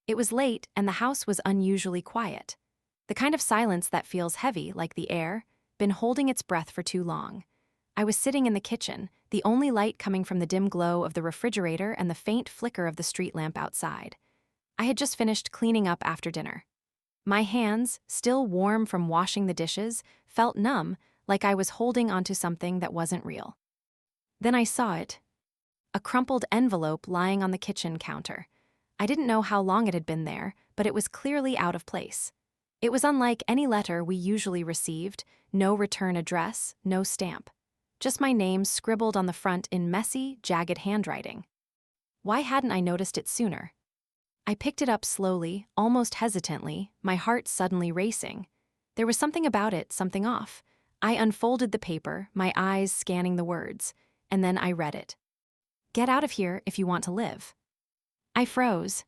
It was late, and the house was unusually quiet. The kind of silence that feels heavy, like the air, been holding its breath for too long. I was sitting in the kitchen, the only light coming from the dim glow of the refrigerator and the faint flicker of the street lamp outside. I had just finished cleaning up after dinner. My hands, still warm from washing the dishes, felt numb, like I was holding onto something that wasn't real. Then I saw it. A crumpled envelope lying on the kitchen counter. I didn't know how long it had been there, but it was clearly out of place. It was unlike any letter we usually received, no return address, no stamp. Just my name scribbled on the front in messy, jagged handwriting. Why hadn't I noticed it sooner? I picked it up slowly, almost hesitantly, my heart suddenly racing. There was something about it, something off. I unfolded the paper, my eyes scanning the words, and then I read it. "Get out of here if you want to live." I froze.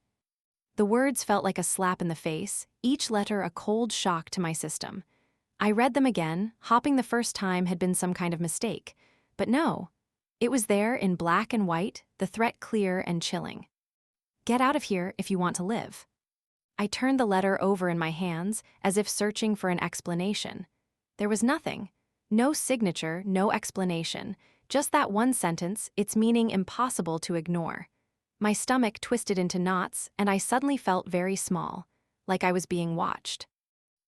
The words felt like a slap in the face, each letter a cold shock to my system. I read them again, hoping the first time had been some kind of mistake. But no. It was there in black and white, the threat clear and chilling. "Get out of here if you want to live." I turned the letter over in my hands, as if searching for an explanation. There was nothing. No signature, no explanation. Just that one sentence, its meaning impossible to ignore. My stomach twisted into knots, and I suddenly felt very small, like I was being watched.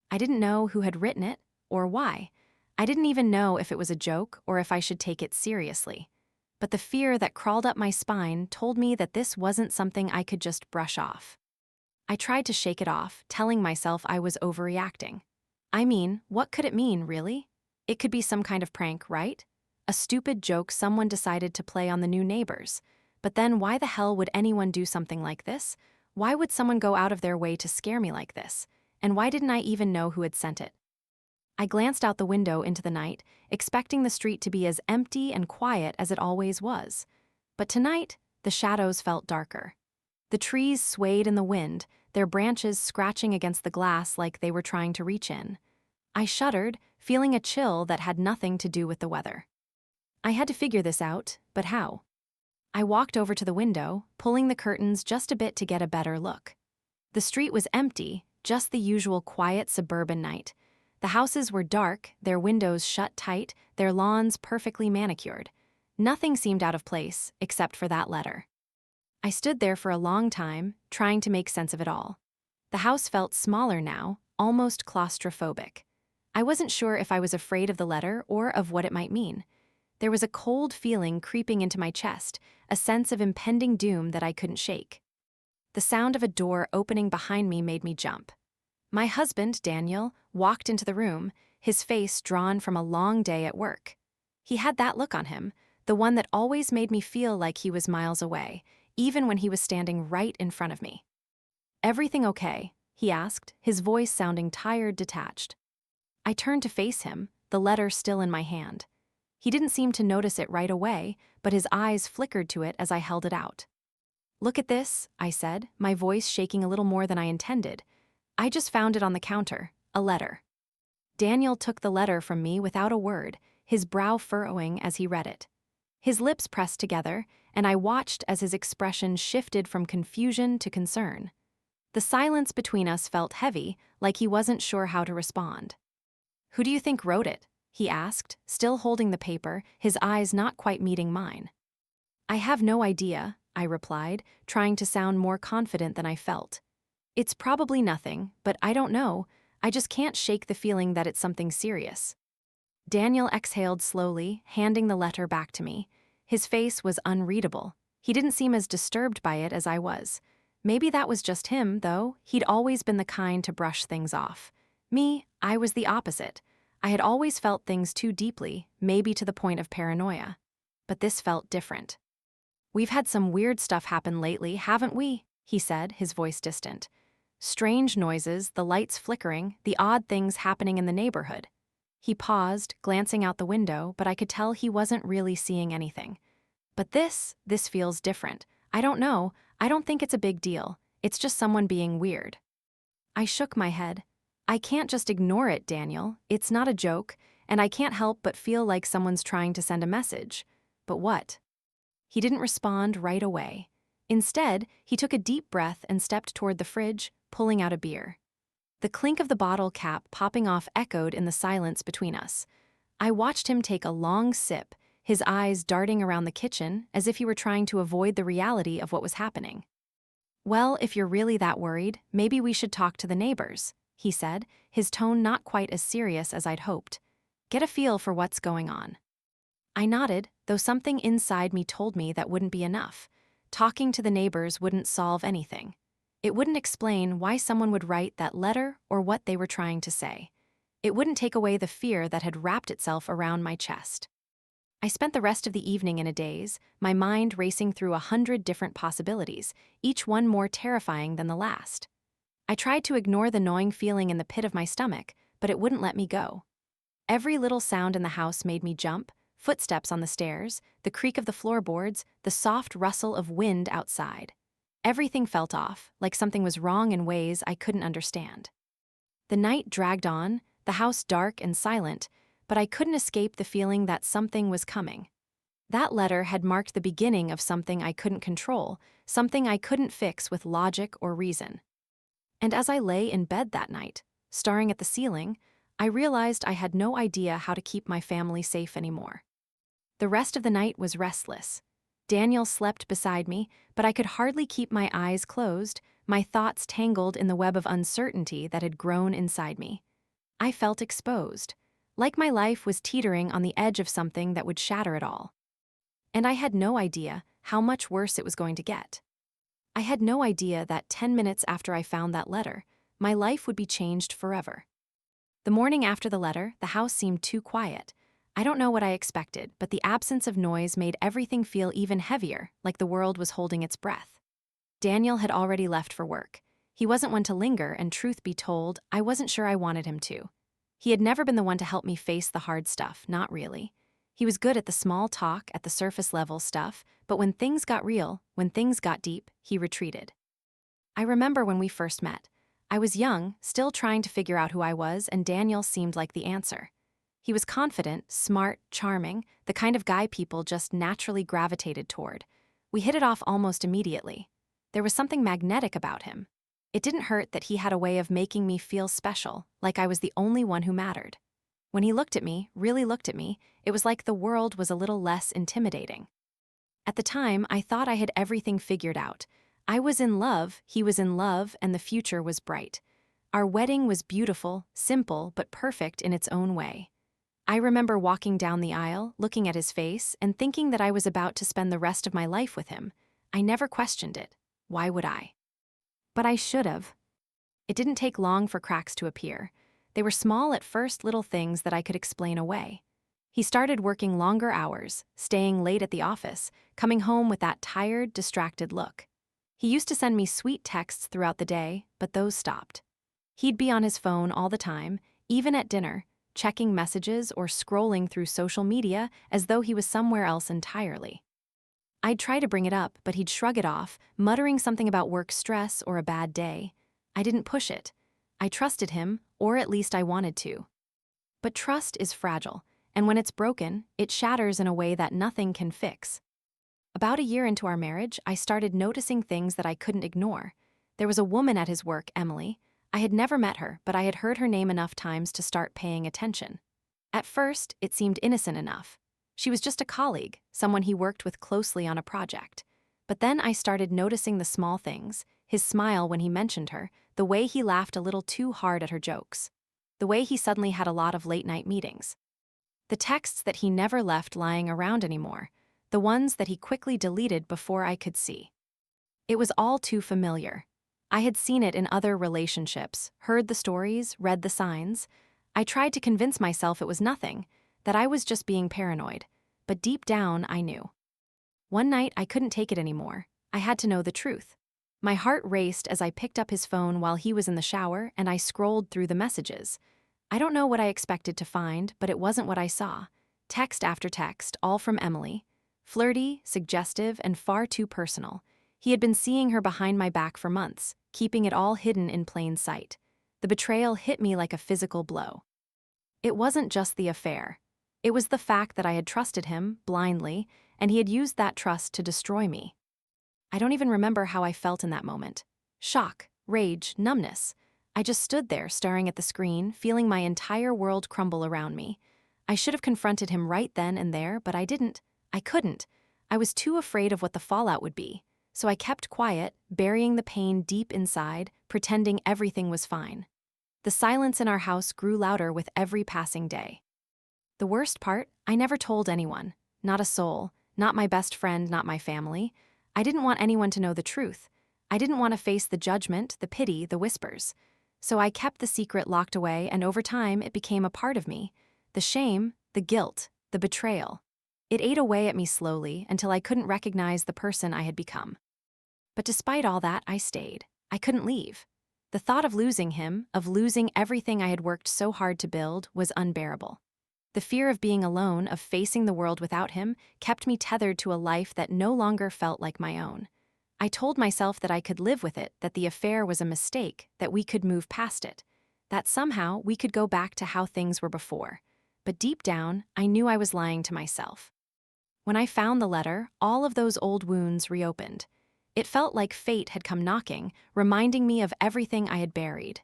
I didn't know who had written it, or why. I didn't even know if it was a joke or if I should take it seriously. But the fear that crawled up my spine told me that this wasn't something I could just brush off. I tried to shake it off, telling myself I was overreacting. I mean, what could it mean, really? It could be some kind of prank, right? A stupid joke someone decided to play on the new neighbors. But then why the hell would anyone do something like this? Why would someone go out of their way to scare me like this? And why didn't I even know who had sent it? I glanced out the window into the night, expecting the street to be as empty and quiet as it always was. But tonight, the shadows felt darker. The trees swayed in the wind, their branches scratching against the glass like they were trying to reach in. I shuddered, feeling a chill that had nothing to do with the weather. I had to figure this out, but how? I walked over to the window, pulling the curtains just a bit to get a better look. The street was empty, just the usual quiet suburban night. The houses were dark, their windows shut tight, their lawns perfectly manicured. Nothing seemed out of place, except for that letter. I stood there for a long time, trying to make sense of it all. The house felt smaller now, almost claustrophobic. I wasn't sure if I was afraid of the letter or of what it might mean. There was a cold feeling creeping into my chest, a sense of impending doom that I couldn't shake. The sound of a door opening behind me made me jump. My husband, Daniel, walked into the room, his face drawn from a long day at work. He had that look on him, the one that always made me feel like he was miles away, even when he was standing right in front of me. "Everything okay?" he asked, his voice sounding tired, detached. I turned to face him, the letter still in my hand. He didn't seem to notice it right away, but his eyes flickered to it as I held it out. "Look at this," I said, my voice shaking a little more than I intended. "I just found it on the counter, a letter." Daniel took the letter from me without a word, his brow furrowing as he read it. His lips pressed together, and I watched as his expression shifted from confusion to concern. The silence between us felt heavy, like he wasn't sure how to respond. "Who do you think wrote it?" he asked, still holding the paper, his eyes not quite meeting mine. "I have no idea," I replied, trying to sound more confident than I felt. "It's probably nothing, but I don't know. I just can't shake the feeling that it's something serious." Daniel exhaled slowly, handing the letter back to me. His face was unreadable. He didn't seem as disturbed by it as I was. Maybe that was just him, though. He'd always been the kind to brush things off. Me, I was the opposite. I had always felt things too deeply, maybe to the point of paranoia. But this felt different. "We've had some weird stuff happen lately, haven't we?" he said, his voice distant. "Strange noises, the lights flickering, the odd things happening in the neighborhood." He paused, glancing out the window, but I could tell he wasn't really seeing anything. "But this feels different. I don't know, I don't think it's a big deal. It's just someone being weird." I shook my head. "I can't just ignore it, Daniel. It's not a joke, and I can't help but feel like someone's trying to send a message. But what?" He didn't respond right away. Instead, he took a deep breath and stepped toward the fridge, pulling out a beer. The clink of the bottle cap popping off echoed in the silence between us. I watched him take a long sip, his eyes darting around the kitchen as if he were trying to avoid the reality of what was happening. "Well, if you're really that worried, maybe we should talk to the neighbors," he said, his tone not quite as serious as I'd hoped. "Get a feel for what's going on." I nodded, though something inside me told me that wouldn't be enough. Talking to the neighbors wouldn't solve anything. It wouldn't explain why someone would write that letter or what they were trying to say. It wouldn't take away the fear that had wrapped itself around my chest. I spent the rest of the evening in a daze, my mind racing through 100 different possibilities, each one more terrifying than the last. I tried to ignore the gnawing feeling in the pit of my stomach, but it wouldn't let me go. Every little sound in the house made me jump: footsteps on the stairs, the creak of the floorboards, the soft rustle of wind outside. Everything felt off, like something was wrong in ways I couldn't understand. The night dragged on, the house dark and silent, but I couldn't escape the feeling that something was coming. That letter had marked the beginning of something I couldn't control, something I couldn't fix with logic or reason. And as I lay in bed that night, staring at the ceiling, I realized I had no idea how to keep my family safe anymore. The rest of the night was restless. Daniel slept beside me, but I could hardly keep my eyes closed, my thoughts tangled in the web of uncertainty that had grown inside me. I felt exposed, like my life was teetering on the edge of something that would shatter it all. And I had no idea how much worse it was going to get. I had no idea that 10 minutes after I found that letter, my life would be changed forever. The morning after the letter, the house seemed too quiet. I don't know what I expected, but the absence of noise made everything feel even heavier, like the world was holding its breath. Daniel had already left for work. He wasn't one to linger, and truth be told, I wasn't sure I wanted him to. He had never been the one to help me face the hard stuff, not really. He was good at the small talk, at the surface level stuff, but when things got real, when things got deep, he retreated. I remember when we first met. I was young, still trying to figure out who I was, and Daniel seemed like the answer. He was confident, smart, charming, the kind of guy people just naturally gravitated toward. We hit it off almost immediately. There was something magnetic about him. It didn't hurt that he had a way of making me feel special, like I was the only one who mattered. When he looked at me, really looked at me, it was like the world was a little less intimidating. At the time, I thought I had everything figured out. I was in love, he was in love, and the future was bright. Our wedding was beautiful, simple, but perfect in its own way. I remember walking down the aisle, looking at his face, and thinking that I was about to spend the rest of my life with him. I never questioned it. Why would I? But I should have. It didn't take long for cracks to appear. They were small at first, little things that I could explain away. He started working longer hours, staying late at the office, coming home with that tired, distracted look. He used to send me sweet texts throughout the day, but those stopped. He'd be on his phone all the time, even at dinner, checking messages or scrolling through social media as though he was somewhere else entirely. I'd try to bring it up, but he'd shrug it off, muttering something about work stress or a bad day. I didn't push it. I trusted him, or at least I wanted to. But trust is fragile, and when it's broken, it shatters in a way that nothing can fix. About a year into our marriage, I started noticing things that I couldn't ignore. There was a woman at his work, Emily. I had never met her, but I had heard her name enough times to start paying attention. At first, it seemed innocent enough. She was just a colleague, someone he worked with closely on a project. But then I started noticing the small things: his smile when he mentioned her, the way he laughed a little too hard at her jokes, the way he suddenly had a lot of late-night meetings. The texts that he never left lying around anymore, the ones that he quickly deleted before I could see. It was all too familiar. I had seen it in other relationships, heard the stories, read the signs. I tried to convince myself it was nothing, that I was just being paranoid, but deep down I knew. One night I couldn't take it anymore. I had to know the truth. My heart raced as I picked up his phone while he was in the shower and I scrolled through the messages. I don't know what I expected to find, but it wasn't what I saw. Text after text, all from Emily. Flirty, suggestive, and far too personal. He had been seeing her behind my back for months, keeping it all hidden in plain sight. The betrayal hit me like a physical blow. It wasn't just the affair. It was the fact that I had trusted him, blindly, and he had used that trust to destroy me. I don't even remember how I felt in that moment. Shock, rage, numbness. I just stood there staring at the screen, feeling my entire world crumble around me. I should have confronted him right then and there, but I didn't. I couldn't. I was too afraid of what the fallout would be. So I kept quiet, burying the pain deep inside, pretending everything was fine. The silence in our house grew louder with every passing day. The worst part, I never told anyone. Not a soul, not my best friend, not my family. I didn't want anyone to know the truth. I didn't want to face the judgment, the pity, the whispers. So I kept the secret locked away, and over time it became a part of me. The shame, the guilt, the betrayal. It ate away at me slowly until I couldn't recognize the person I had become. But despite all that, I stayed. I couldn't leave. The thought of losing him, of losing everything I had worked so hard to build, was unbearable. The fear of being alone, of facing the world without him, kept me tethered to a life that no longer felt like my own. I told myself that I could live with it, that the affair was a mistake, that we could move past it, that somehow we could go back to how things were before. But deep down, I knew I was lying to myself. When I found the letter, all of those old wounds reopened. It felt like fate had come knocking, reminding me of everything I had buried.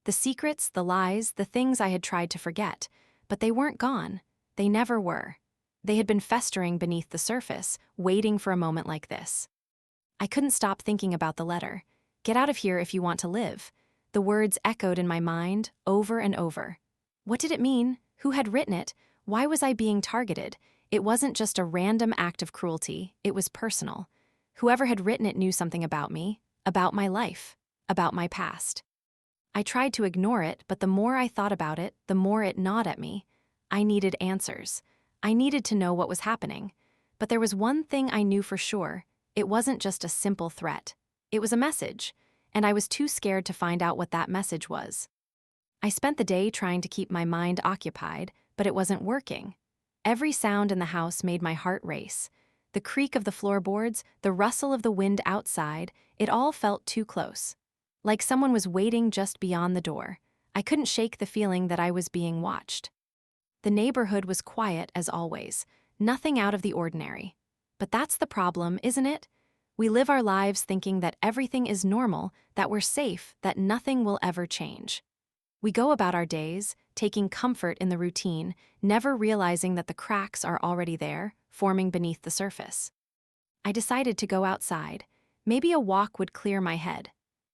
The secrets, the lies, the things I had tried to forget. But they weren't gone. They never were. They had been festering beneath the surface, waiting for a moment like this. I couldn't stop thinking about the letter. Get out of here if you want to live. The words echoed in my mind, over and over. What did it mean? Who had written it? Why was I being targeted? It wasn't just a random act of cruelty, it was personal. Whoever had written it knew something about me, about my life, about my past. I tried to ignore it, but the more I thought about it, the more it gnawed at me. I needed answers. I needed to know what was happening. But there was one thing I knew for sure. It wasn't just a simple threat. It was a message, and I was too scared to find out what that message was. I spent the day trying to keep my mind occupied, but it wasn't working. Every sound in the house made my heart race. The creak of the floorboards, the rustle of the wind outside, it all felt too close. Like someone was waiting just beyond the door. I couldn't shake the feeling that I was being watched. The neighborhood was quiet as always, nothing out of the ordinary. But that's the problem, isn't it? We live our lives thinking that everything is normal, that we're safe, that nothing will ever change. We go about our days, taking comfort in the routine, never realizing that the cracks are already there, forming beneath the surface. I decided to go outside. Maybe a walk would clear my head.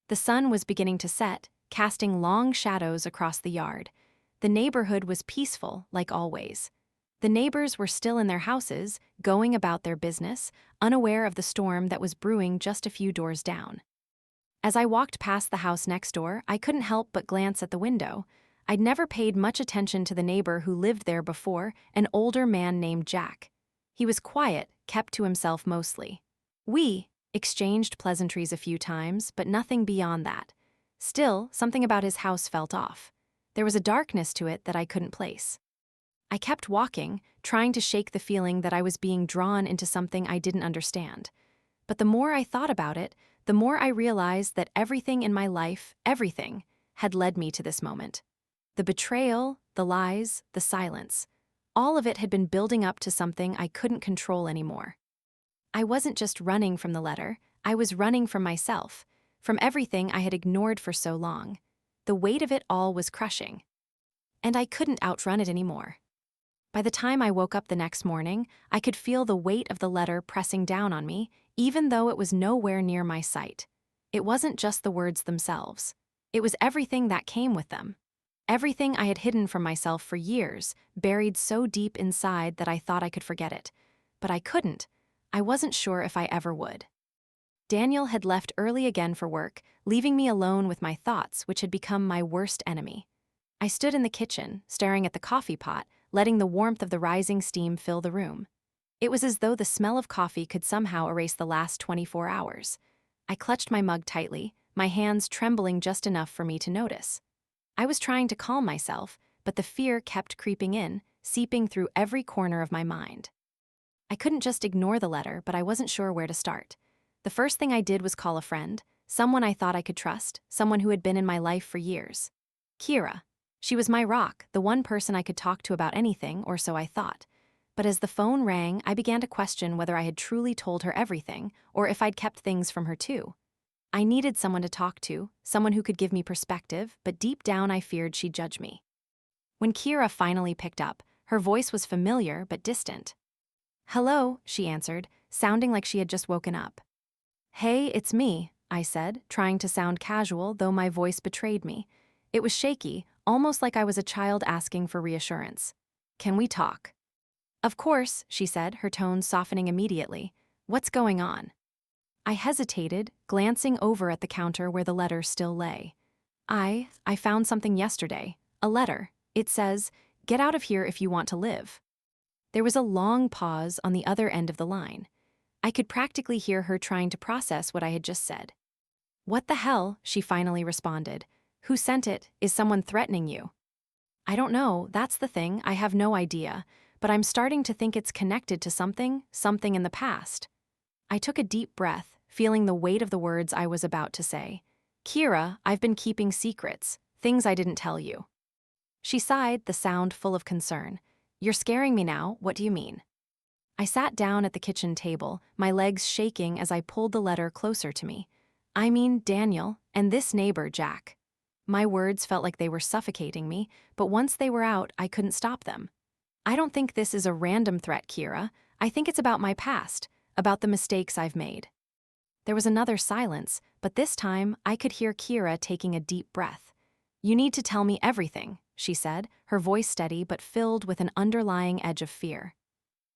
The sun was beginning to set, casting long shadows across the yard. The neighborhood was peaceful, like always. The neighbors were still in their houses, going about their business, unaware of the storm that was brewing just a few doors down. As I walked past the house next door, I couldn't help but glance at the window. I'd never paid much attention to the neighbor who lived there before, an older man named Jack. He was quiet, kept to himself mostly. We exchanged pleasantries a few times, but nothing beyond that. Still, something about his house felt off. There was a darkness to it that I couldn't place. I kept walking, trying to shake the feeling that I was being drawn into something I didn't understand. But the more I thought about it, the more I realized that everything in my life, everything, had led me to this moment. The betrayal, the lies, the silence, all of it had been building up to something I couldn't control anymore. I wasn't just running from the letter, I was running from myself, from everything I had ignored for so long. The weight of it all was crushing. And I couldn't outrun it anymore. By the time I woke up the next morning, I could feel the weight of the letter pressing down on me, even though it was nowhere near my sight. It wasn't just the words themselves. It was everything that came with them. Everything I had hidden from myself for years, buried so deep inside that I thought I could forget it. But I couldn't. I wasn't sure if I ever would. Daniel had left early again for work, leaving me alone with my thoughts, which had become my worst enemy. I stood in the kitchen, staring at the coffee pot, letting the warmth of the rising steam fill the room. It was as though the smell of coffee could somehow erase the last 24 hours. I clutched my mug tightly, my hands trembling just enough for me to notice. I was trying to calm myself, but the fear kept creeping in, seeping through every corner of my mind. I couldn't just ignore the letter, but I wasn't sure where to start. The first thing I did was call a friend, someone I thought I could trust, someone who had been in my life for years. Kira. She was my rock, the one person I could talk to about anything, or so I thought. But as the phone rang, I began to question whether I had truly told her everything, or if I'd kept things from her too. I needed someone to talk to, someone who could give me perspective, but deep down I feared she'd judge me. When Kira finally picked up, her voice was familiar but distant. "Hello," she answered, sounding like she had just woken up. "Hey, it's me," I said, trying to sound casual, though my voice betrayed me. It was shaky, almost like I was a child asking for reassurance. "Can we talk?" "Of course," she said, her tone softening immediately. "What's going on?" I hesitated, glancing over at the counter where the letter still lay. I found something yesterday. A letter. It says, "Get out of here if you want to live." There was a long pause on the other end of the line. I could practically hear her trying to process what I had just said. "What the hell?" she finally responded. "Who sent it? Is someone threatening you?" "I don't know, that's the thing, I have no idea, but I'm starting to think it's connected to something in the past." I took a deep breath, feeling the weight of the words I was about to say. "Kira, I've been keeping secrets, things I didn't tell you." She sighed, the sound full of concern. "You're scaring me now, what do you mean?" I sat down at the kitchen table, my legs shaking as I pulled the letter closer to me. "I mean Daniel, and this neighbor, Jack." My words felt like they were suffocating me, but once they were out, I couldn't stop them. "I don't think this is a random threat, Kira. I think it's about my past, about the mistakes I've made." There was another silence, but this time I could hear Kira taking a deep breath. "You need to tell me everything," she said, her voice steady but filled with an underlying edge of fear.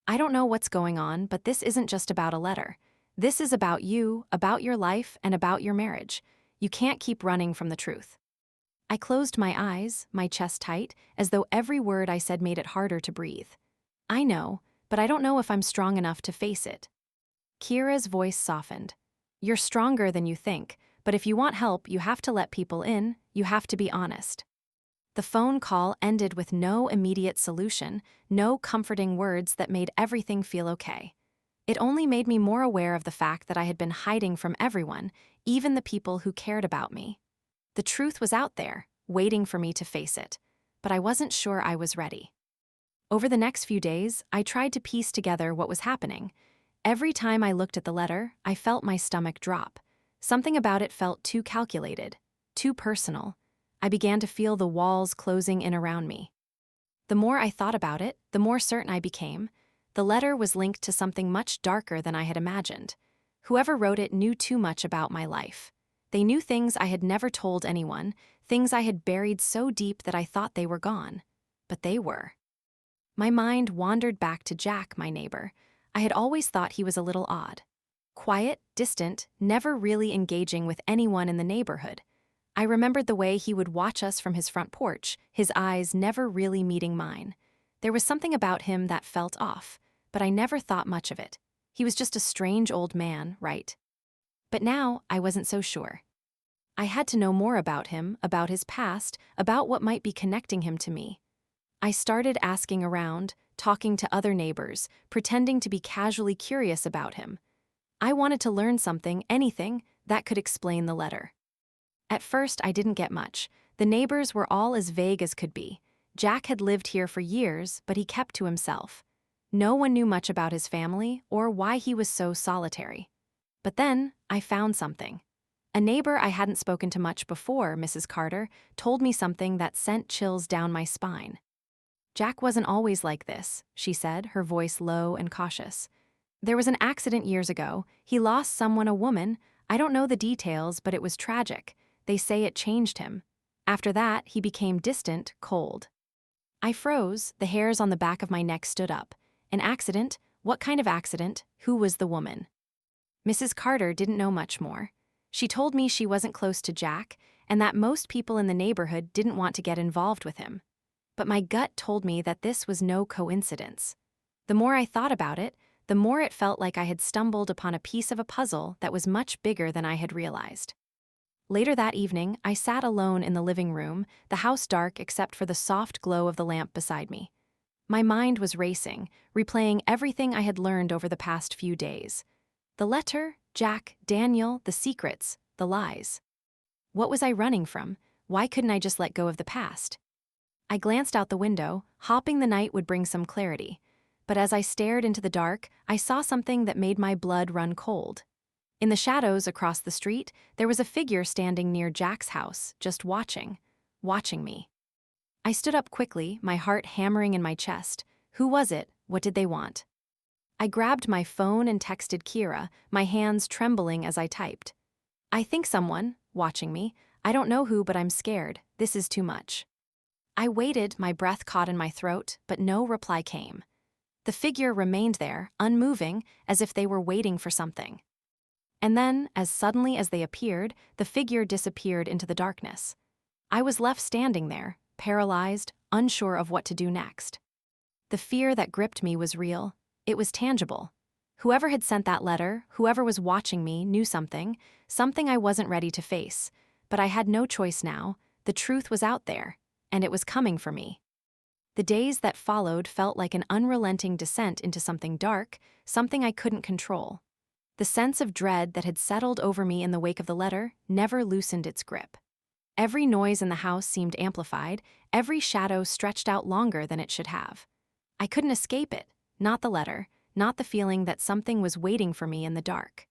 "I don't know what's going on, but this isn't just about a letter. This is about you, about your life, and about your marriage. You can't keep running from the truth." I closed my eyes, my chest tight, as though every word I said made it harder to breathe. "I know, but I don't know if I'm strong enough to face it." Kira's voice softened. "You're stronger than you think, but if you want help, you have to let people in, you have to be honest." The phone call ended with no immediate solution, no comforting words that made everything feel okay. It only made me more aware of the fact that I had been hiding from everyone, even the people who cared about me. The truth was out there, waiting for me to face it, but I wasn't sure I was ready. Over the next few days, I tried to piece together what was happening. Every time I looked at the letter, I felt my stomach drop. Something about it felt too calculated, too personal. I began to feel the walls closing in around me. The more I thought about it, the more certain I became. The letter was linked to something much darker than I had imagined. Whoever wrote it knew too much about my life. They knew things I had never told anyone, things I had buried so deep that I thought they were gone. But they were. My mind wandered back to Jack, my neighbor. I had always thought he was a little odd. Quiet, distant, never really engaging with anyone in the neighborhood. I remembered the way he would watch us from his front porch, his eyes never really meeting mine. There was something about him that felt off, but I never thought much of it. He was just a strange old man, right? But now I wasn't so sure. I had to know more about him, about his past, about what might be connecting him to me. I started asking around, talking to other neighbors, pretending to be casually curious about him. I wanted to learn something, anything, that could explain the letter. At first, I didn't get much. The neighbors were all as vague as could be. Jack had lived here for years, but he kept to himself. No one knew much about his family or why he was so solitary. But then, I found something. A neighbor I hadn't spoken to much before, Mrs. Carter, told me something that sent chills down my spine. "Jack wasn't always like this," she said, her voice low and cautious. "There was an accident years ago. He lost someone, a woman. I don't know the details, but it was tragic. They say it changed him. After that, he became distant, cold." I froze, the hairs on the back of my neck stood up. An accident? What kind of accident? Who was the woman? Mrs. Carter didn't know much more. She told me she wasn't close to Jack, and that most people in the neighborhood didn't want to get involved with him. But my gut told me that this was no coincidence. The more I thought about it, the more it felt like I had stumbled upon a piece of a puzzle that was much bigger than I had realized. Later that evening, I sat alone in the living room, the house dark except for the soft glow of the lamp beside me. My mind was racing, replaying everything I had learned over the past few days. The letter, Jack, Daniel, the secrets, the lies. What was I running from? Why couldn't I just let go of the past? I glanced out the window, hoping the night would bring some clarity. but as I stared into the dark, I saw something that made my blood run cold. In the shadows across the street, there was a figure standing near Jack's house, just watching me. I stood up quickly, my heart hammering in my chest. Who was it? What did they want? I grabbed my phone and texted Kira, my hands trembling as I typed. I think someone, watching me. I don't know who, but I'm scared. This is too much. I waited, my breath caught in my throat, but no reply came. The figure remained there, unmoving, as if they were waiting for something. And then, as suddenly as they appeared, the figure disappeared into the darkness. I was left standing there, paralyzed, unsure of what to do next. The fear that gripped me was real. It was tangible. Whoever had sent that letter, whoever was watching me, knew something I wasn't ready to face. But I had no choice now. The truth was out there, and it was coming for me. The days that followed felt like an unrelenting descent into something dark, something I couldn't control. The sense of dread that had settled over me in the wake of the letter never loosened its grip. Every noise in the house seemed amplified, every shadow stretched out longer than it should have. I couldn't escape it, not the letter, not the feeling that something was waiting for me in the dark.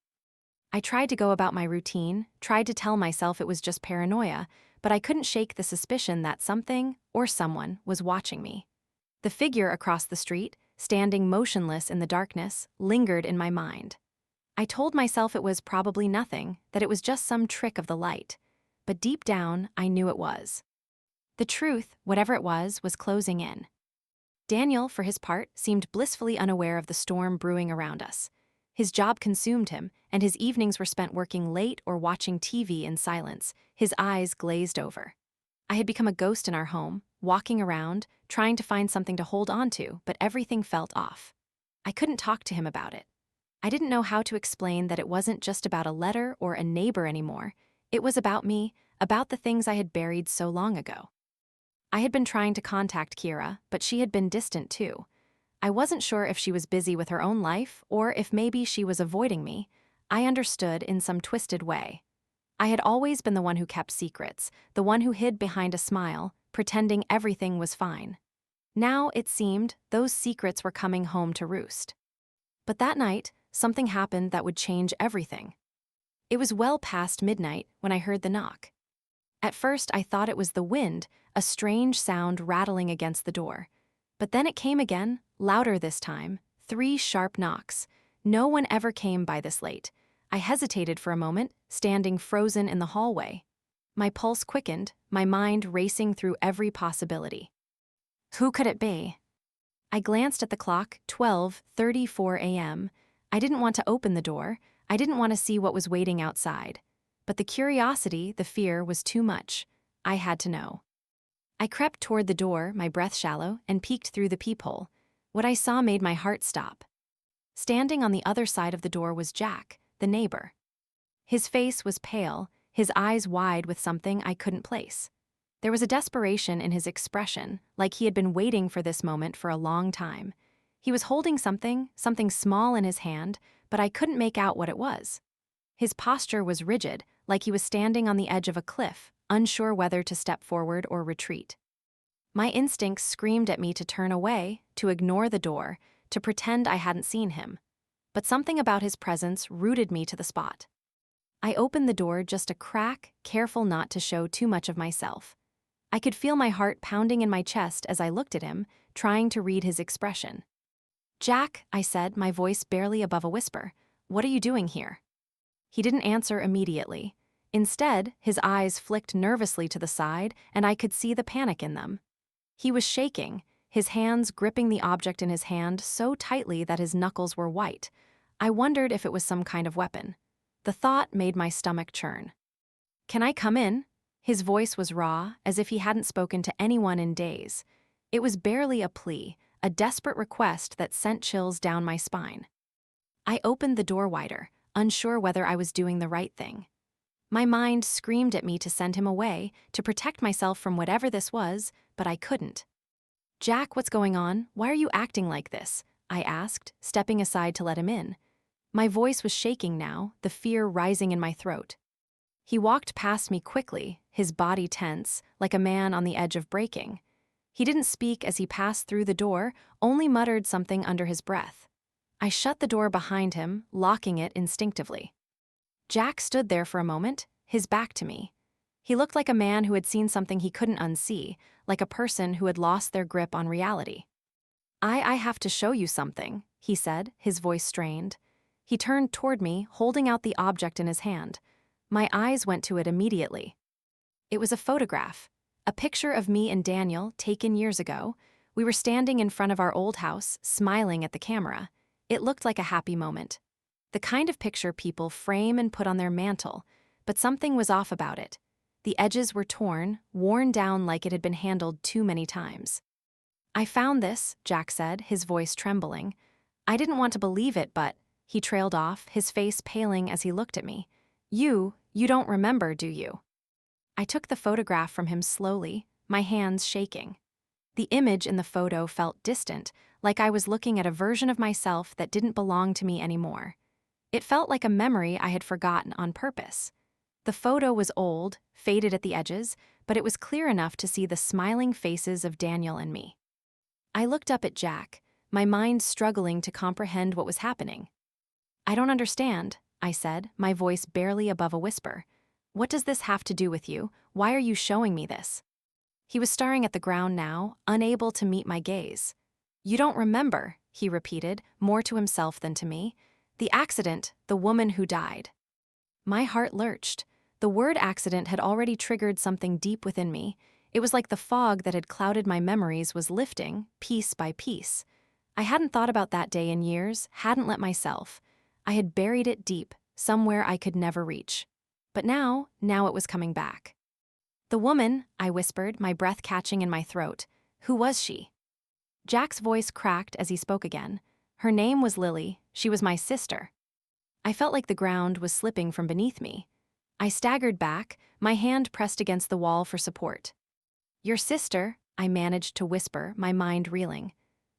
I tried to go about my routine, tried to tell myself it was just paranoia, but I couldn't shake the suspicion that something, or someone, was watching me. The figure across the street, standing motionless in the darkness, lingered in my mind. I told myself it was probably nothing, that it was just some trick of the light. But deep down, I knew it was. The truth, whatever it was closing in. Daniel, for his part, seemed blissfully unaware of the storm brewing around us. His job consumed him, and his evenings were spent working late or watching TV in silence, his eyes glazed over. I had become a ghost in our home, walking around, trying to find something to hold on to, but everything felt off. I couldn't talk to him about it. I didn't know how to explain that it wasn't just about a letter or a neighbor anymore. It was about me, about the things I had buried so long ago. I had been trying to contact Kira, but she had been distant too. I wasn't sure if she was busy with her own life or if maybe she was avoiding me. I understood in some twisted way. I had always been the one who kept secrets, the one who hid behind a smile, pretending everything was fine. Now, it seemed, those secrets were coming home to roost. But that night, something happened that would change everything. It was well past midnight when I heard the knock. At first, I thought it was the wind, a strange sound rattling against the door. But then it came again, louder this time, 3 sharp knocks. No one ever came by this late. I hesitated for a moment, standing frozen in the hallway. My pulse quickened, my mind racing through every possibility. Who could it be? I glanced at the clock, 12:34 a.m. I didn't want to open the door. I didn't want to see what was waiting outside. But the curiosity, the fear, was too much. I had to know. I crept toward the door, my breath shallow, and peeked through the peephole. What I saw made my heart stop. Standing on the other side of the door was Jack, the neighbor. His face was pale, his eyes wide with something I couldn't place. There was a desperation in his expression, like he had been waiting for this moment for a long time. He was holding something small in his hand, but I couldn't make out what it was. His posture was rigid, like he was standing on the edge of a cliff, unsure whether to step forward or retreat. My instincts screamed at me to turn away, to ignore the door, to pretend I hadn't seen him. But something about his presence rooted me to the spot. I opened the door just a crack, careful not to show too much of myself. I could feel my heart pounding in my chest as I looked at him, trying to read his expression. "Jack," I said, my voice barely above a whisper, "what are you doing here?" He didn't answer immediately. Instead, his eyes flicked nervously to the side, and I could see the panic in them. He was shaking, his hands gripping the object in his hand so tightly that his knuckles were white. I wondered if it was some kind of weapon. The thought made my stomach churn. "Can I come in?" His voice was raw, as if he hadn't spoken to anyone in days. It was barely a plea, a desperate request that sent chills down my spine. I opened the door wider, unsure whether I was doing the right thing. My mind screamed at me to send him away, to protect myself from whatever this was, but I couldn't. "Jack, what's going on? Why are you acting like this?" I asked, stepping aside to let him in. My voice was shaking now, the fear rising in my throat. He walked past me quickly, his body tense, like a man on the edge of breaking. He didn't speak as he passed through the door, only muttered something under his breath. I shut the door behind him, locking it instinctively. Jack stood there for a moment, his back to me. He looked like a man who had seen something he couldn't unsee, like a person who had lost their grip on reality. I have to show you something, he said, his voice strained. He turned toward me, holding out the object in his hand. My eyes went to it immediately. It was a photograph, a picture of me and Daniel taken years ago. We were standing in front of our old house, smiling at the camera. It looked like a happy moment. The kind of picture people frame and put on their mantle, but something was off about it. The edges were torn, worn down like it had been handled too many times. I found this, Jack said, his voice trembling. I didn't want to believe it, but he trailed off, his face paling as he looked at me. You don't remember, do you? I took the photograph from him slowly, my hands shaking. The image in the photo felt distant, like I was looking at a version of myself that didn't belong to me anymore. It felt like a memory I had forgotten on purpose. The photo was old, faded at the edges, but it was clear enough to see the smiling faces of Daniel and me. I looked up at Jack, my mind struggling to comprehend what was happening. I don't understand, I said, my voice barely above a whisper. What does this have to do with you? Why are you showing me this? He was staring at the ground now, unable to meet my gaze. You don't remember, he repeated, more to himself than to me. The accident, the woman who died. My heart lurched. The word accident had already triggered something deep within me. It was like the fog that had clouded my memories was lifting, piece by piece. I hadn't thought about that day in years, hadn't let myself. I had buried it deep, somewhere I could never reach. But now it was coming back. The woman, I whispered, my breath catching in my throat. Who was she? Jack's voice cracked as he spoke again. Her name was Lily. She was my sister. I felt like the ground was slipping from beneath me. I staggered back, my hand pressed against the wall for support. Your sister, I managed to whisper, my mind reeling.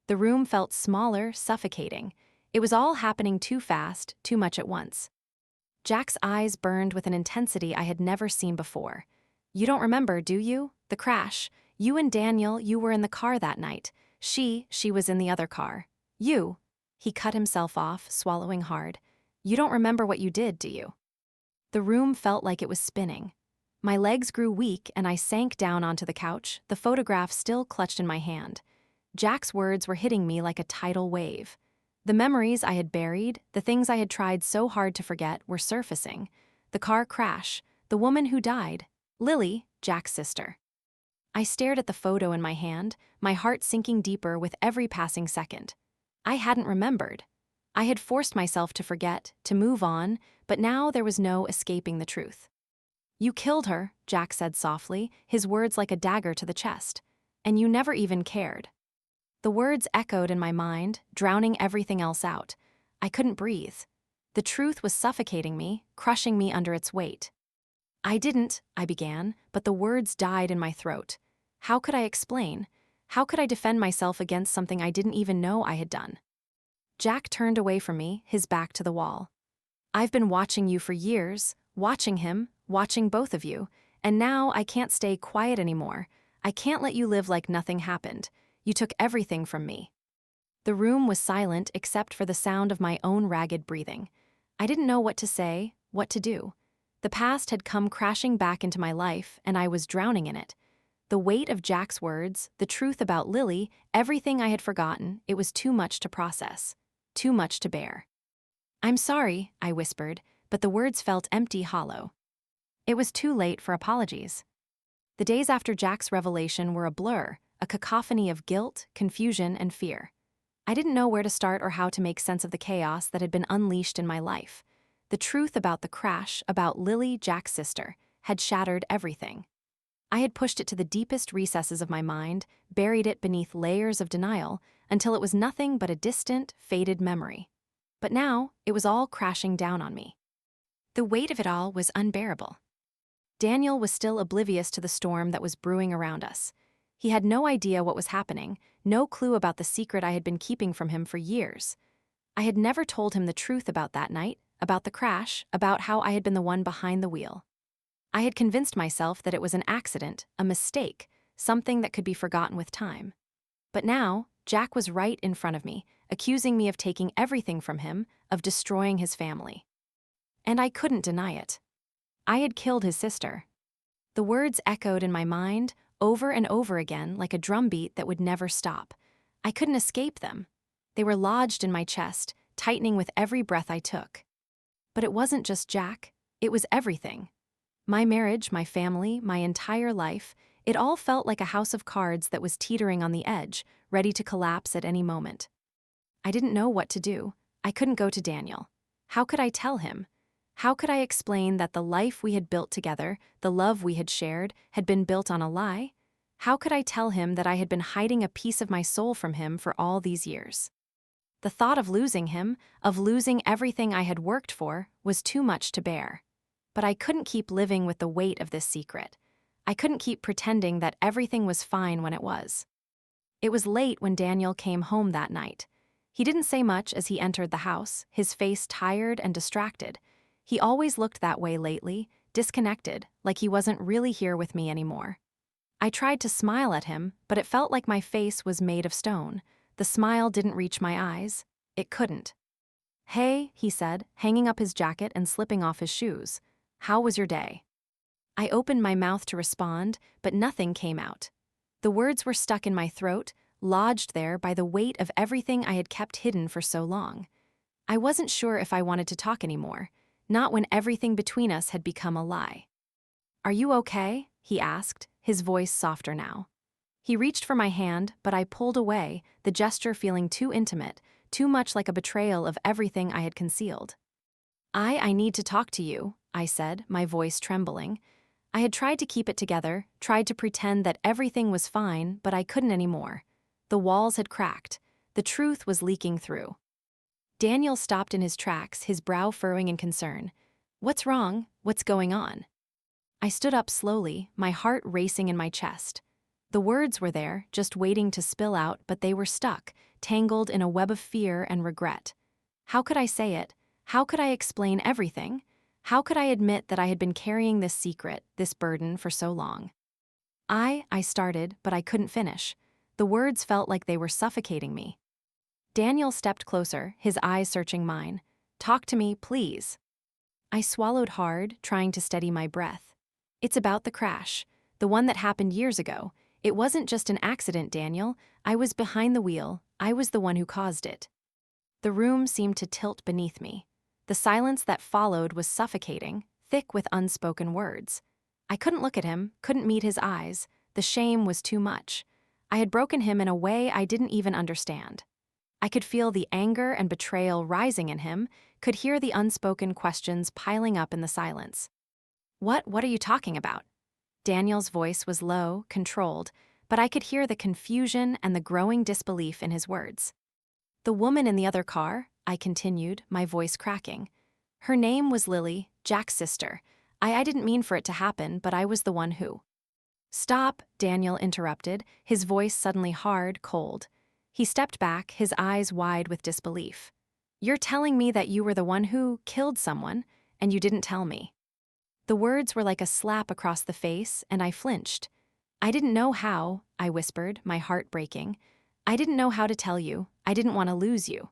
The room felt smaller, suffocating. It was all happening too fast, too much at once. Jack's eyes burned with an intensity I had never seen before. You don't remember, do you? The crash. You and Daniel, you were in the car that night. She was in the other car. He cut himself off, swallowing hard. You don't remember what you did, do you? The room felt like it was spinning. My legs grew weak and I sank down onto the couch, the photograph still clutched in my hand. Jack's words were hitting me like a tidal wave. The memories I had buried, the things I had tried so hard to forget, were surfacing. The car crash, the woman who died, Lily, Jack's sister. I stared at the photo in my hand, my heart sinking deeper with every passing second. I hadn't remembered. I had forced myself to forget, to move on, but now there was no escaping the truth. You killed her, Jack said softly, his words like a dagger to the chest. And you never even cared. The words echoed in my mind, drowning everything else out. I couldn't breathe. The truth was suffocating me, crushing me under its weight. I began, but the words died in my throat. How could I explain? How could I defend myself against something I didn't even know I had done? Jack turned away from me, his back to the wall. I've been watching you for years, watching him, watching both of you, and now I can't stay quiet anymore. I can't let you live like nothing happened. You took everything from me. The room was silent except for the sound of my own ragged breathing. I didn't know what to say, what to do. The past had come crashing back into my life, and I was drowning in it. The weight of Jack's words, the truth about Lily, everything I had forgotten, it was too much to process, too much to bear. I'm sorry, I whispered, but the words felt empty, hollow. It was too late for apologies. The days after Jack's revelation were a blur, a cacophony of guilt, confusion, and fear. I didn't know where to start or how to make sense of the chaos that had been unleashed in my life. The truth about the crash, about Lily, Jack's sister, had shattered everything. I had pushed it to the deepest recesses of my mind, buried it beneath layers of denial, until it was nothing but a distant, faded memory. But now, it was all crashing down on me. The weight of it all was unbearable. Daniel was still oblivious to the storm that was brewing around us. He had no idea what was happening, no clue about the secret I had been keeping from him for years. I had never told him the truth about that night, about the crash, about how I had been the one behind the wheel. I had convinced myself that it was an accident, a mistake, something that could be forgotten with time. But now, Jack was right in front of me, accusing me of taking everything from him, of destroying his family. And I couldn't deny it. I had killed his sister. The words echoed in my mind, over and over again, like a drumbeat that would never stop. I couldn't escape them. They were lodged in my chest, tightening with every breath I took. But it wasn't just Jack, it was everything. My marriage, my family, my entire life, it all felt like a house of cards that was teetering on the edge, ready to collapse at any moment. I didn't know what to do. I couldn't go to Daniel. How could I tell him? How could I explain that the life we had built together, the love we had shared, had been built on a lie? How could I tell him that I had been hiding a piece of my soul from him for all these years? The thought of losing him, of losing everything I had worked for, was too much to bear. But I couldn't keep living with the weight of this secret. I couldn't keep pretending that everything was fine when it was. It was late when Daniel came home that night. He didn't say much as he entered the house, his face tired and distracted. He always looked that way lately, disconnected, like he wasn't really here with me anymore. I tried to smile at him, but it felt like my face was made of stone. The smile didn't reach my eyes. It couldn't. "Hey," he said, hanging up his jacket and slipping off his shoes. "How was your day?" I opened my mouth to respond, but nothing came out. The words were stuck in my throat, lodged there by the weight of everything I had kept hidden for so long. I wasn't sure if I wanted to talk anymore, not when everything between us had become a lie. "Are you okay?" he asked, his voice softer now. He reached for my hand, but I pulled away, the gesture feeling too intimate, too much like a betrayal of everything I had concealed. I need to talk to you," I said, my voice trembling. I had tried to keep it together, tried to pretend that everything was fine, but I couldn't anymore. The walls had cracked. The truth was leaking through. Daniel stopped in his tracks, his brow furrowing in concern. "What's wrong? What's going on?" I stood up slowly, my heart racing in my chest. The words were there, just waiting to spill out, but they were stuck, tangled in a web of fear and regret. How could I say it? How could I explain everything? How could I admit that I had been carrying this secret, this burden, for so long? I started, but I couldn't finish. The words felt like they were suffocating me. Daniel stepped closer, his eyes searching mine. "Talk to me, please." I swallowed hard, trying to steady my breath. "It's about the crash, the one that happened years ago. It wasn't just an accident, Daniel. I was behind the wheel. I was the one who caused it." The room seemed to tilt beneath me. The silence that followed was suffocating, thick with unspoken words. I couldn't look at him, couldn't meet his eyes. The shame was too much. I had broken him in a way I didn't even understand. I could feel the anger and betrayal rising in him, could hear the unspoken questions piling up in the silence. What are you talking about?" Daniel's voice was low, controlled, but I could hear the confusion and the growing disbelief in his words. "The woman in the other car," I continued, my voice cracking. "Her name was Lily, Jack's sister. I didn't mean for it to happen, but I was the one who—" "Stop," Daniel interrupted, his voice suddenly hard, cold. He stepped back, his eyes wide with disbelief. "You're telling me that you were the one who killed someone, and you didn't tell me." The words were like a slap across the face, and I flinched. "I didn't know how," I whispered, my heart breaking. "I didn't know how to tell you. I didn't want to lose you."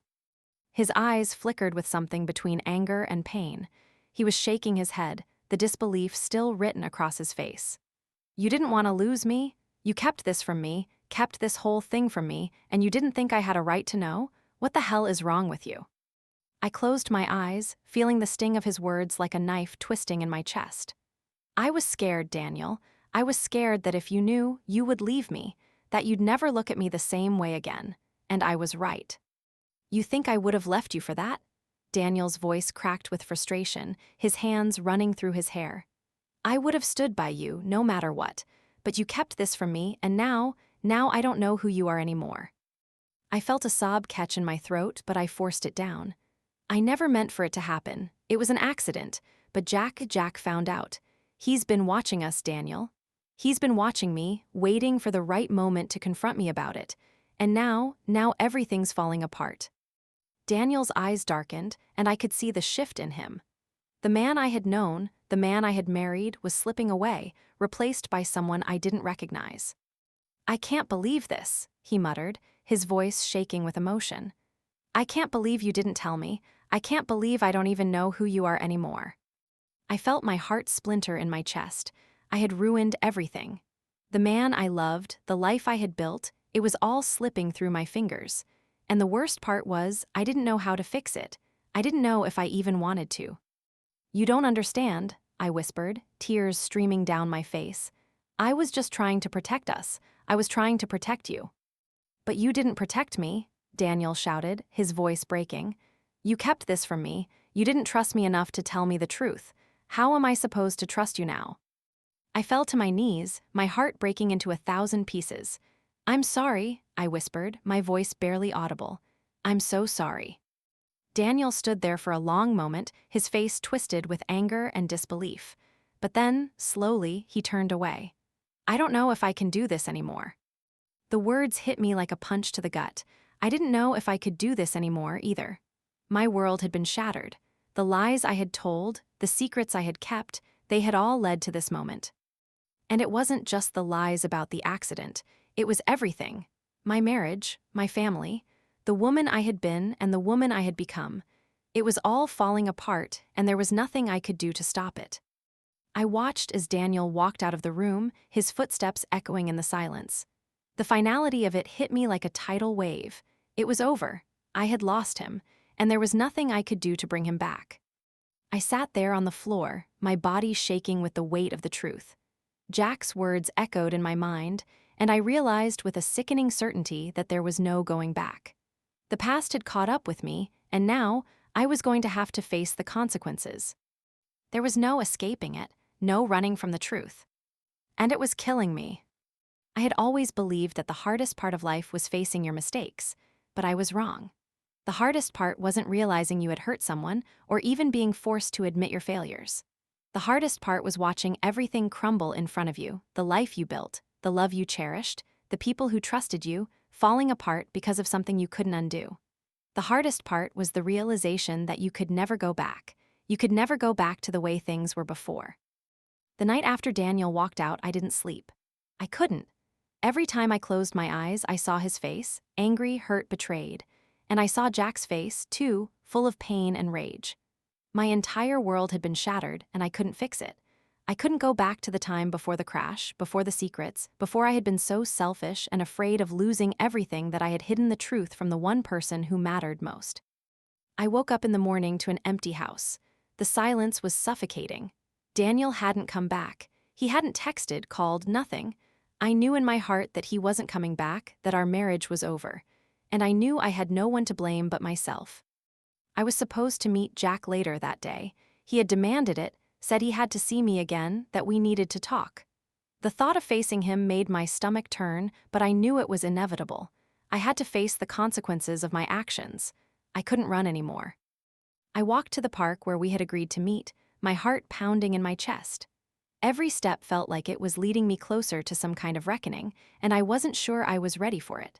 His eyes flickered with something between anger and pain. He was shaking his head, the disbelief still written across his face. "You didn't want to lose me? You kept this from me, kept this whole thing from me, and you didn't think I had a right to know? What the hell is wrong with you?" I closed my eyes, feeling the sting of his words like a knife twisting in my chest. "I was scared, Daniel. I was scared that if you knew, you would leave me, that you'd never look at me the same way again. And I was right." "You think I would have left you for that?" Daniel's voice cracked with frustration, his hands running through his hair. "I would have stood by you, no matter what. But you kept this from me, and now I don't know who you are anymore." I felt a sob catch in my throat, but I forced it down. "I never meant for it to happen. It was an accident, but Jack found out. He's been watching us, Daniel. He's been watching me, waiting for the right moment to confront me about it. And now everything's falling apart." Daniel's eyes darkened, and I could see the shift in him. The man I had known, the man I had married, was slipping away, replaced by someone I didn't recognize. "I can't believe this," he muttered, his voice shaking with emotion. "I can't believe you didn't tell me. I can't believe I don't even know who you are anymore." I felt my heart splinter in my chest. I had ruined everything. The man I loved, the life I had built, it was all slipping through my fingers. And the worst part was, I didn't know how to fix it. I didn't know if I even wanted to. "You don't understand," I whispered, tears streaming down my face. "I was just trying to protect us. I was trying to protect you." "But you didn't protect me," Daniel shouted, his voice breaking. "You kept this from me. You didn't trust me enough to tell me the truth. How am I supposed to trust you now?" I fell to my knees, my heart breaking into 1,000 pieces. "I'm sorry," I whispered, my voice barely audible. "I'm so sorry." Daniel stood there for a long moment, his face twisted with anger and disbelief. But then, slowly, he turned away. "I don't know if I can do this anymore." The words hit me like a punch to the gut. I didn't know if I could do this anymore either. My world had been shattered. The lies I had told, the secrets I had kept, they had all led to this moment. And it wasn't just the lies about the accident. It was everything. My marriage, my family, the woman I had been and the woman I had become. It was all falling apart, and there was nothing I could do to stop it. I watched as Daniel walked out of the room, his footsteps echoing in the silence. The finality of it hit me like a tidal wave. It was over. I had lost him, and there was nothing I could do to bring him back. I sat there on the floor, my body shaking with the weight of the truth. Jack's words echoed in my mind, and I realized with a sickening certainty that there was no going back. The past had caught up with me, and now I was going to have to face the consequences. There was no escaping it, no running from the truth. And it was killing me. I had always believed that the hardest part of life was facing your mistakes, but I was wrong. The hardest part wasn't realizing you had hurt someone or even being forced to admit your failures. The hardest part was watching everything crumble in front of you, the life you built, the love you cherished, the people who trusted you, falling apart because of something you couldn't undo. The hardest part was the realization that you could never go back. You could never go back to the way things were before. The night after Daniel walked out, I didn't sleep. I couldn't. Every time I closed my eyes, I saw his face, angry, hurt, betrayed. And I saw Jack's face, too, full of pain and rage. My entire world had been shattered, and I couldn't fix it. I couldn't go back to the time before the crash, before the secrets, before I had been so selfish and afraid of losing everything that I had hidden the truth from the one person who mattered most. I woke up in the morning to an empty house. The silence was suffocating. Daniel hadn't come back. He hadn't texted, called, nothing. I knew in my heart that he wasn't coming back, that our marriage was over. And I knew I had no one to blame but myself. I was supposed to meet Jack later that day. He had demanded it, said he had to see me again, that we needed to talk. The thought of facing him made my stomach turn, but I knew it was inevitable. I had to face the consequences of my actions. I couldn't run anymore. I walked to the park where we had agreed to meet, my heart pounding in my chest. Every step felt like it was leading me closer to some kind of reckoning, and I wasn't sure I was ready for it.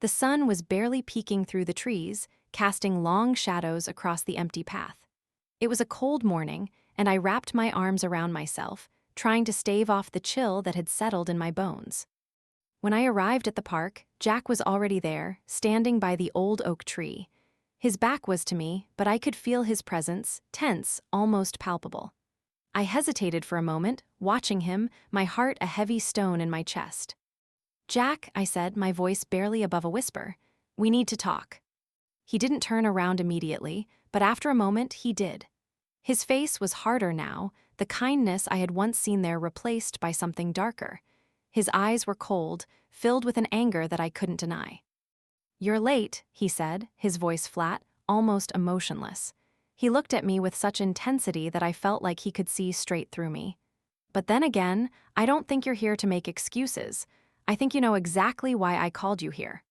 The sun was barely peeking through the trees, casting long shadows across the empty path. It was a cold morning, and I wrapped my arms around myself, trying to stave off the chill that had settled in my bones. When I arrived at the park, Jack was already there, standing by the old oak tree. His back was to me, but I could feel his presence, tense, almost palpable. I hesitated for a moment, watching him, my heart a heavy stone in my chest. "Jack," I said, my voice barely above a whisper, "we need to talk." He didn't turn around immediately, but after a moment he did. His face was harder now, the kindness I had once seen there replaced by something darker. His eyes were cold, filled with an anger that I couldn't deny. "You're late," he said, his voice flat, almost emotionless. He looked at me with such intensity that I felt like he could see straight through me. "But then again, I don't think you're here to make excuses. I think you know exactly why I called you here."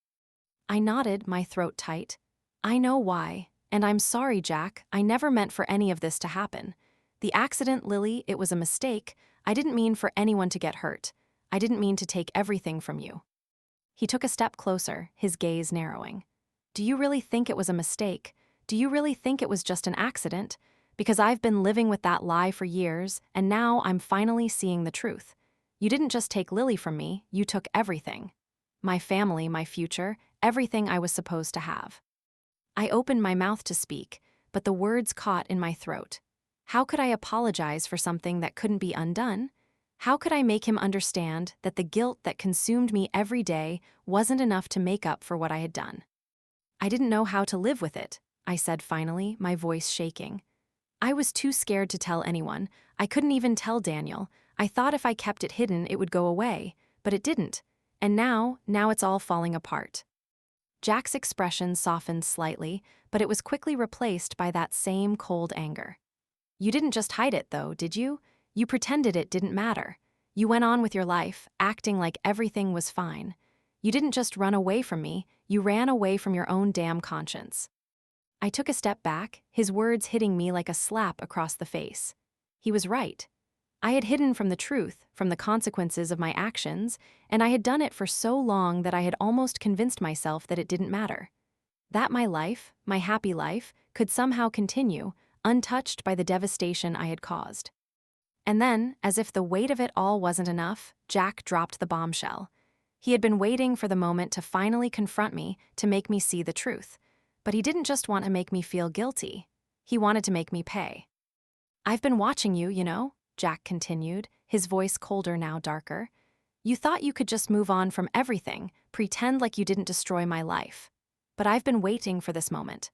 I nodded, my throat tight. "I know why, and I'm sorry, Jack. I never meant for any of this to happen. The accident, Lily, it was a mistake. I didn't mean for anyone to get hurt. I didn't mean to take everything from you." He took a step closer, his gaze narrowing. "Do you really think it was a mistake? Do you really think it was just an accident? Because I've been living with that lie for years, and now I'm finally seeing the truth. You didn't just take Lily from me, you took everything. My family, my future, everything I was supposed to have. I opened my mouth to speak, but the words caught in my throat. How could I apologize for something that couldn't be undone? How could I make him understand that the guilt that consumed me every day wasn't enough to make up for what I had done? I didn't know how to live with it, I said finally, my voice shaking. I was too scared to tell anyone. I couldn't even tell Daniel. I thought if I kept it hidden, it would go away, but it didn't. And now it's all falling apart. Jack's expression softened slightly, but it was quickly replaced by that same cold anger. You didn't just hide it, though, did you? You pretended it didn't matter. You went on with your life, acting like everything was fine. You didn't just run away from me, you ran away from your own damn conscience. I took a step back, his words hitting me like a slap across the face. He was right. I had hidden from the truth, from the consequences of my actions, and I had done it for so long that I had almost convinced myself that it didn't matter. That my life, my happy life, could somehow continue, untouched by the devastation I had caused. And then, as if the weight of it all wasn't enough, Jack dropped the bombshell. He had been waiting for the moment to finally confront me, to make me see the truth. But he didn't just want to make me feel guilty. He wanted to make me pay. I've been watching you, you know, Jack continued, his voice colder now darker. You thought you could just move on from everything, pretend like you didn't destroy my life. But I've been waiting for this moment.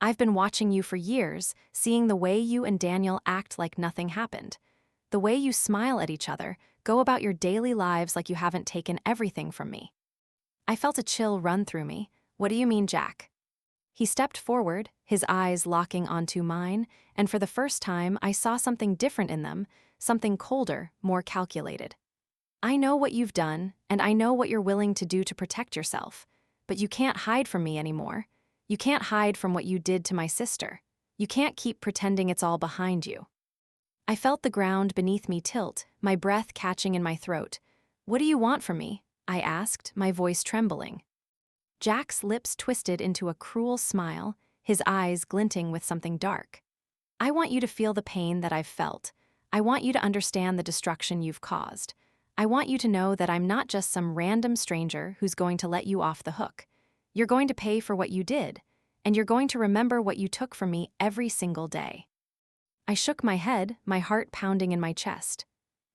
I've been watching you for years, seeing the way you and Daniel act like nothing happened. The way you smile at each other, go about your daily lives like you haven't taken everything from me. I felt a chill run through me. What do you mean, Jack? He stepped forward, his eyes locking onto mine, and for the first time I saw something different in them, something colder, more calculated. I know what you've done, and I know what you're willing to do to protect yourself, but you can't hide from me anymore. You can't hide from what you did to my sister. You can't keep pretending it's all behind you. I felt the ground beneath me tilt, my breath catching in my throat. What do you want from me? I asked, my voice trembling. Jack's lips twisted into a cruel smile, his eyes glinting with something dark. I want you to feel the pain that I've felt. I want you to understand the destruction you've caused. I want you to know that I'm not just some random stranger who's going to let you off the hook. You're going to pay for what you did, and you're going to remember what you took from me every single day. I shook my head, my heart pounding in my chest.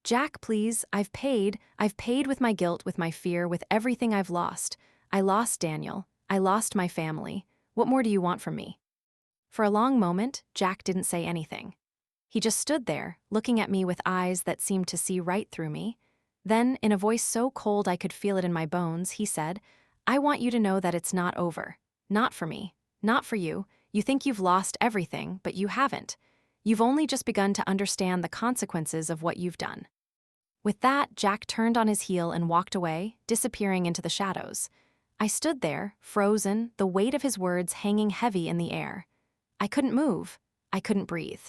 Jack, please, I've paid with my guilt, with my fear, with everything I've lost. I lost Daniel. I lost my family. What more do you want from me? For a long moment, Jack didn't say anything. He just stood there, looking at me with eyes that seemed to see right through me. Then, in a voice so cold I could feel it in my bones, he said, I want you to know that it's not over. Not for me. Not for you. You think you've lost everything, but you haven't. You've only just begun to understand the consequences of what you've done. With that, Jack turned on his heel and walked away, disappearing into the shadows. I stood there, frozen, the weight of his words hanging heavy in the air. I couldn't move. I couldn't breathe.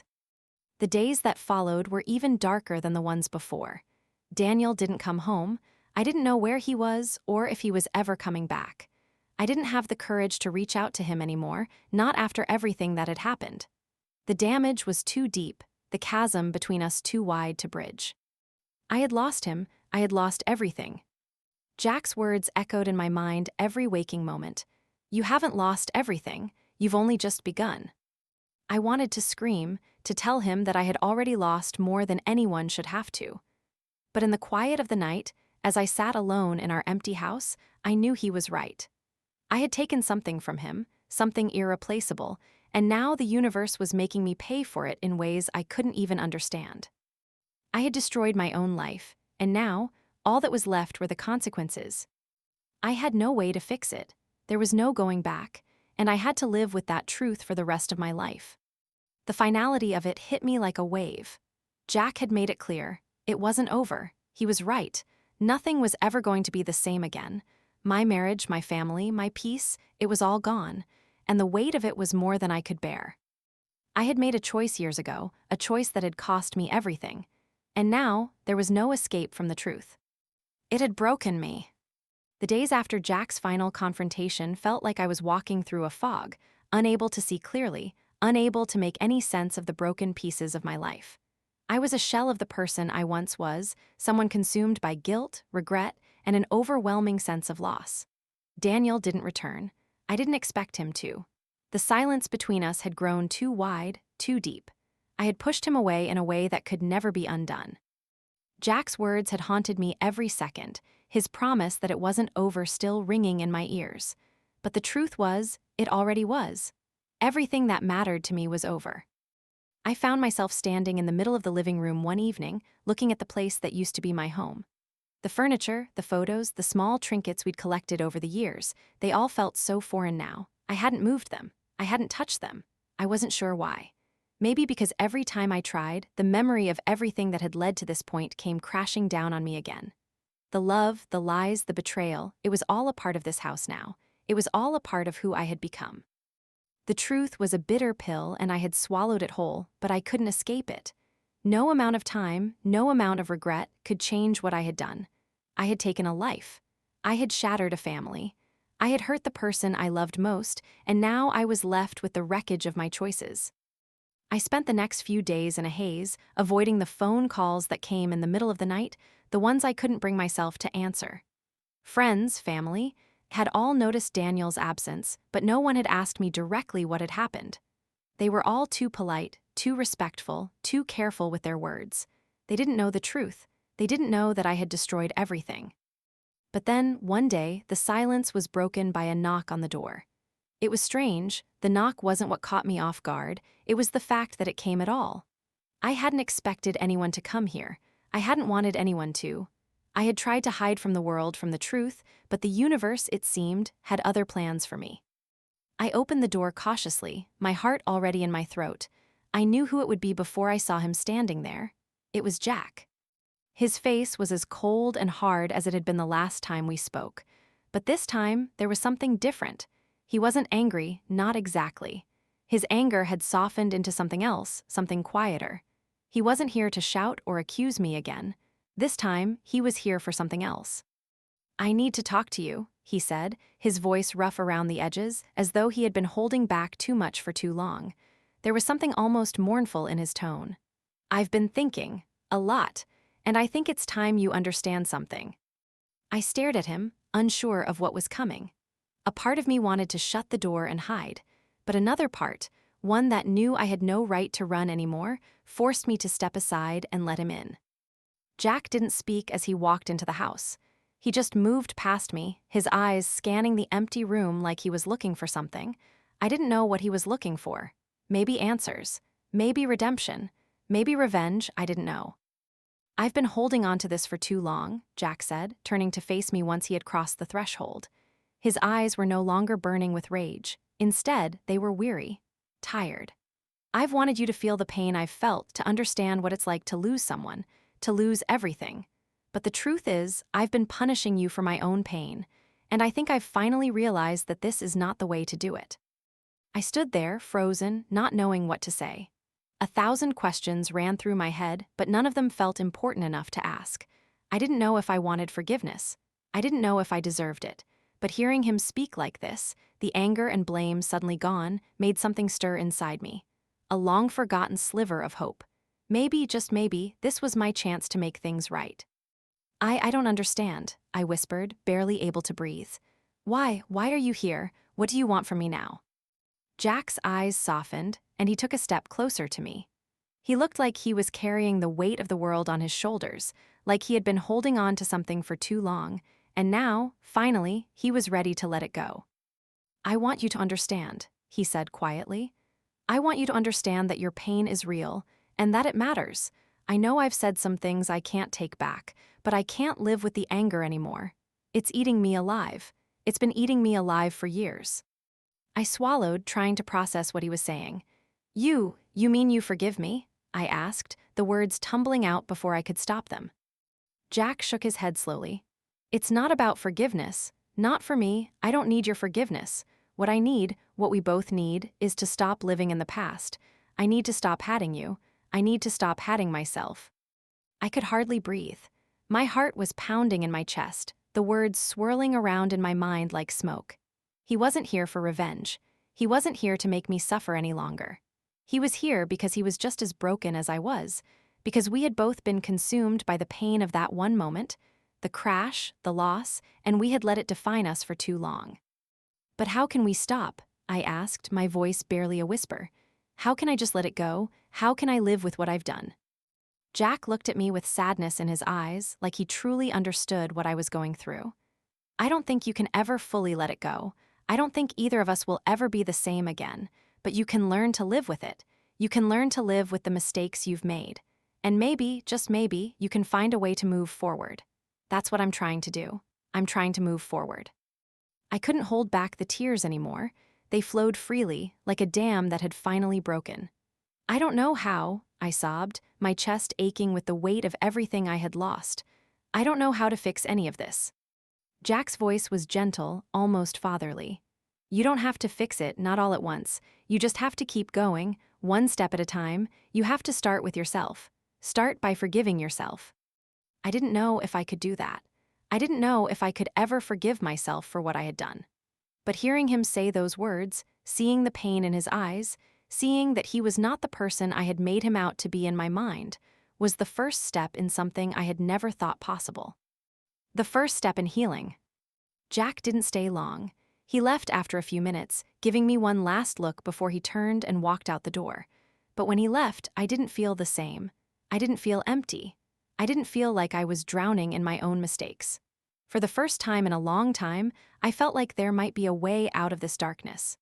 The days that followed were even darker than the ones before. Daniel didn't come home. I didn't know where he was or if he was ever coming back. I didn't have the courage to reach out to him anymore, not after everything that had happened. The damage was too deep, the chasm between us too wide to bridge. I had lost him. I had lost everything. Jack's words echoed in my mind every waking moment. You haven't lost everything. You've only just begun. I wanted to scream, to tell him that I had already lost more than anyone should have to. But in the quiet of the night, as I sat alone in our empty house, I knew he was right. I had taken something from him, something irreplaceable, and now the universe was making me pay for it in ways I couldn't even understand. I had destroyed my own life, and now, all that was left were the consequences. I had no way to fix it. There was no going back, and I had to live with that truth for the rest of my life. The finality of it hit me like a wave. Jack had made it clear. It wasn't over. He was right. Nothing was ever going to be the same again. My marriage, my family, my peace, it was all gone, and the weight of it was more than I could bear. I had made a choice years ago, a choice that had cost me everything, and now there was no escape from the truth. It had broken me. The days after Jack's final confrontation felt like I was walking through a fog, unable to see clearly, unable to make any sense of the broken pieces of my life. I was a shell of the person I once was, someone consumed by guilt, regret, and an overwhelming sense of loss. Daniel didn't return. I didn't expect him to. The silence between us had grown too wide, too deep. I had pushed him away in a way that could never be undone. Jack's words had haunted me every second, his promise that it wasn't over still ringing in my ears. But the truth was, it already was. Everything that mattered to me was over. I found myself standing in the middle of the living room one evening, looking at the place that used to be my home. The furniture, the photos, the small trinkets we'd collected over the years, they all felt so foreign now. I hadn't moved them. I hadn't touched them. I wasn't sure why. Maybe because every time I tried, the memory of everything that had led to this point came crashing down on me again. The love, the lies, the betrayal, it was all a part of this house now. It was all a part of who I had become. The truth was a bitter pill and I had swallowed it whole, but I couldn't escape it. No amount of time, no amount of regret could change what I had done. I had taken a life. I had shattered a family. I had hurt the person I loved most, and now I was left with the wreckage of my choices. I spent the next few days in a haze, avoiding the phone calls that came in the middle of the night, the ones I couldn't bring myself to answer. Friends, family, had all noticed Daniel's absence, but no one had asked me directly what had happened. They were all too polite, too respectful, too careful with their words. They didn't know the truth. They didn't know that I had destroyed everything. But then, one day, the silence was broken by a knock on the door. It was strange. The knock wasn't what caught me off guard. It was the fact that it came at all. I hadn't expected anyone to come here. I hadn't wanted anyone to. I had tried to hide from the world, from the truth, but the universe, it seemed, had other plans for me. I opened the door cautiously, my heart already in my throat. I knew who it would be before I saw him standing there. It was Jack. His face was as cold and hard as it had been the last time we spoke. But this time, there was something different. He wasn't angry, not exactly. His anger had softened into something else, something quieter. He wasn't here to shout or accuse me again. This time, he was here for something else. "I need to talk to you," he said, his voice rough around the edges, as though he had been holding back too much for too long. There was something almost mournful in his tone. "I've been thinking, a lot, and I think it's time you understand something." I stared at him, unsure of what was coming. A part of me wanted to shut the door and hide, but another part, one that knew I had no right to run anymore, forced me to step aside and let him in. Jack didn't speak as he walked into the house. He just moved past me, his eyes scanning the empty room like he was looking for something. I didn't know what he was looking for. Maybe answers, maybe redemption, maybe revenge, I didn't know. "I've been holding on to this for too long," Jack said, turning to face me once he had crossed the threshold. His eyes were no longer burning with rage. Instead, they were weary, tired. "I've wanted you to feel the pain I've felt, to understand what it's like to lose someone, to lose everything. But the truth is, I've been punishing you for my own pain, and I think I've finally realized that this is not the way to do it." I stood there, frozen, not knowing what to say. 1,000 questions ran through my head, but none of them felt important enough to ask. I didn't know if I wanted forgiveness. I didn't know if I deserved it. But hearing him speak like this, the anger and blame suddenly gone, made something stir inside me. A long-forgotten sliver of hope. Maybe, just maybe, this was my chance to make things right. I don't understand," I whispered, barely able to breathe. Why are you here? What do you want from me now?" Jack's eyes softened, and he took a step closer to me. He looked like he was carrying the weight of the world on his shoulders, like he had been holding on to something for too long, and now, finally, he was ready to let it go. "I want you to understand," he said quietly. "I want you to understand that your pain is real, and that it matters. I know I've said some things I can't take back, but I can't live with the anger anymore. It's eating me alive. It's been eating me alive for years." I swallowed, trying to process what he was saying. You mean you forgive me?" I asked, the words tumbling out before I could stop them. Jack shook his head slowly. "It's not about forgiveness. Not for me. I don't need your forgiveness. What I need, what we both need, is to stop living in the past. I need to stop hating you. I need to stop hating myself." I could hardly breathe. My heart was pounding in my chest, the words swirling around in my mind like smoke. He wasn't here for revenge. He wasn't here to make me suffer any longer. He was here because he was just as broken as I was. because we had both been consumed by the pain of that one moment, the crash, the loss, and we had let it define us for too long. But how can we stop? I asked, my voice barely a whisper. How can I just let it go? How can I live with what I've done? Jack looked at me with sadness in his eyes, like he truly understood what I was going through. I don't think you can ever fully let it go. I don't think either of us will ever be the same again, but you can learn to live with it. You can learn to live with the mistakes you've made. And maybe, just maybe, you can find a way to move forward. That's what I'm trying to do. I'm trying to move forward. I couldn't hold back the tears anymore. They flowed freely, like a dam that had finally broken. I don't know how, I sobbed, my chest aching with the weight of everything I had lost. I don't know how to fix any of this. Jack's voice was gentle, almost fatherly. You don't have to fix it, not all at once. You just have to keep going, one step at a time. You have to start with yourself. Start by forgiving yourself. I didn't know if I could do that. I didn't know if I could ever forgive myself for what I had done. But hearing him say those words, seeing the pain in his eyes, seeing that he was not the person I had made him out to be in my mind, was the first step in something I had never thought possible. The first step in healing. Jack didn't stay long. He left after a few minutes, giving me one last look before he turned and walked out the door. But when he left, I didn't feel the same. I didn't feel empty. I didn't feel like I was drowning in my own mistakes. For the first time in a long time, I felt like there might be a way out of this darkness.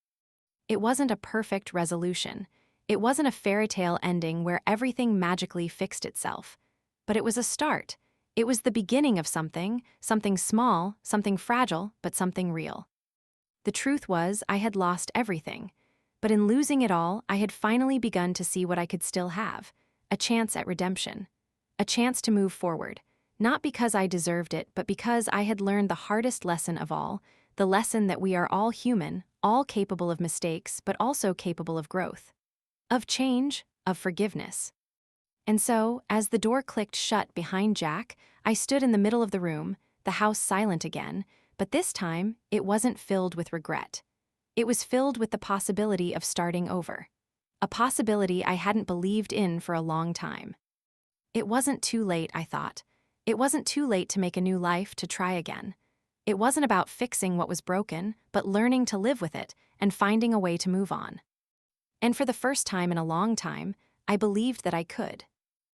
It wasn't a perfect resolution. It wasn't a fairy tale ending where everything magically fixed itself. But it was a start. It was the beginning of something small, something fragile, but something real. The truth was, I had lost everything. But in losing it all, I had finally begun to see what I could still have: a chance at redemption. A chance to move forward, not because I deserved it, but because I had learned the hardest lesson of all, the lesson that we are all human, all capable of mistakes, but also capable of growth, of change, of forgiveness. And so, as the door clicked shut behind Jack, I stood in the middle of the room, the house silent again, but this time, it wasn't filled with regret. It was filled with the possibility of starting over. A possibility I hadn't believed in for a long time. It wasn't too late, I thought. It wasn't too late to make a new life, to try again. It wasn't about fixing what was broken, but learning to live with it and finding a way to move on. And for the first time in a long time, I believed that I could.